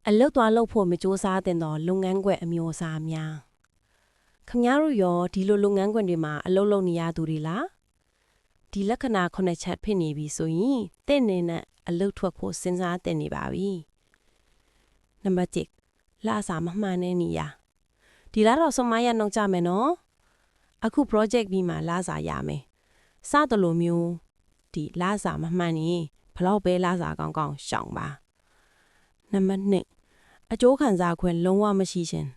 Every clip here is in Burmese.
အလုတ်သွားလို့ဖို့မကြိုးစားတဲ့တော့လုပ်ငန်းခွင်အမျိုးအစားများခင်ဗျားတို့ရောဒီလိုလုပ်ငန်းခွင်တွေမှာအလုပ်လုပ်နေရသူတွေလားဒီလက္ခဏာ9ချက်ဖြစ်နေပြီဆိုရင်တင့်နေနဲ့အလုတ်ထွက်ဖို့စဉ်းစားတင်နေပါပြီနံပါတ်1လာစာမမှန်တဲ့နေရဒီလားတော့စမရနှုတ်ကြမယ်နော်အခု project ပြီးမှလာစာရမယ်စသလိုမျိုးဒီလာစာမမှန်ရင်ဘလောက်ပဲလာစာကောင်းကောင်းရှောင်ပါနံပါတ်2အကျိုးခံစားခွင့်လုံးဝမရှိခြင်း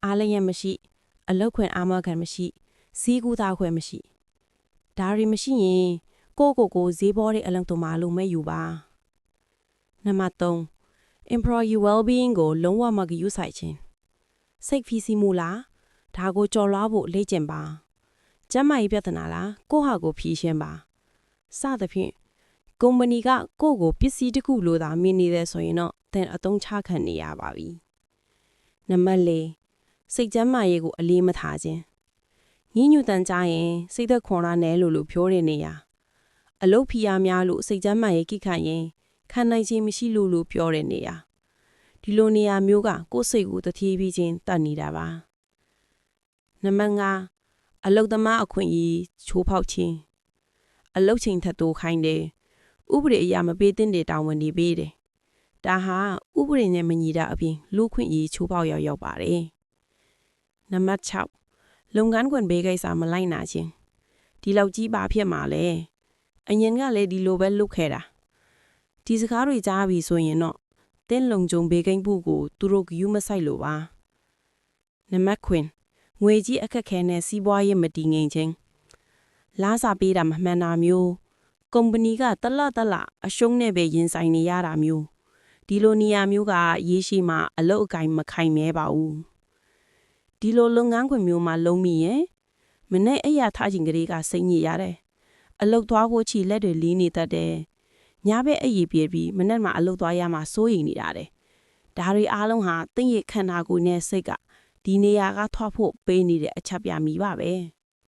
အားလည်းရမရှိအလောက်ခွင့်အာမခံမရှိစီးကူးသားခွင့်မရှိဒါတွေမရှိရင်ကိုဈေးပေါ်တဲ့အလုံတုံမာလို့မဲ့ယူပါနံပါတ်3 employee well-being ကိုလုံးဝမဂရုစိုက်ခြင်းစိတ်ဖိစီးမှုလားဒါကိုကြော်လွှားဖို့လေ့ကျင့်ပါကျန်းမာရေးပြဿနာလားကိုဟာကိုဖြေရှင်းပါစသဖြင့်ကုမ္ပဏီကကိုပစ္စည်းတစ်ခုလိုသာမြင်နေတယ်ဆိုရင်တော့သင်အသုံးချခံနေရပါပြီနံပါတ်4စိတ်ကျန်းမာရေးကိုအလေးမထားခြင်းညှဉ်းညူတန်ကြရင်စိတ်သက်ခွန်လာနဲလို့ပြောတဲ့နေရအလုတ်ဖီယာများလို့စိတ်ကျန်းမာရေးကိခတ်ရင်ခံနိုင်ခြင်းမရှိလို့ပြောတဲ့နေရဒီလိုနေရာမျိုးကကိုယ်စိတ်ကိုတတိပြီးချင်းတတ်နေတာပါနံပါတ်5အလုတ်သမားအခွင့်အရေးချိုးဖောက်ခြင်းအလုတ်ချိန်ထက်တိုးခိုင်းတယ်ဥပဒေအရာမပေးသင့်တဲ့တာဝန်တွေပေးတယ်ဒါဟာဥပဒေနဲ့မညီတာအပြင်လူခွင့်ရေးချိုးဖောက်ရောက်ပါတယ်နံပါတ်6လုပ်ငန်းခွင်ဘေးကိစ္စမလိုက်နာခြင်းဒီလောက်ကြီးပါဖြစ်မှာလဲအရင်ကလည်းဒီလိုပဲလုပ်ခဲ့တာဒီစကားတွေကြားပြီဆိုရင်တော့တင်းလုံကြုံဘေးကိန်းမှုကိုသူတို့ကယူမဆိုင်လို့ပါနံပါတ်9ငွေကြီးအခက်ခဲနဲ့စီးပွားရေးမတည်ငြိမ်ခြင်းလာစာပေးတာမမှန်တာမျိုးကုမ္ပဏီကတလအရှုံးနဲ့ပဲရင်ဆိုင်နေရတာမျိုးဒီလိုနေရာမျိုးကရေရှည်မှာအလုတ်အကင်မခိုင်မဲပါဘူးဒီလိုလုပ်ငန်းခွင်မျိုးမှာလုံးမိရင်မနေ့အရာထားခြင်းကလေးကစိတ်ညစ်ရတယ်အလုတ်သွားဖို့ချီလက်တွေလီးနေတတ်တယ်ညဘက်အရေးပြေပြီးမနေ့မှအလုတ်သွားရမှစိုးရိမ်နေတာတယ်ဒါတွေအားလုံးဟာတင့်ရဲ့ခန္ဓာကိုယ်နဲ့စိတ်ကဒီနေရာကထွက်ဖို့ပေးနေတဲ့အချက်ပြမိပါပဲ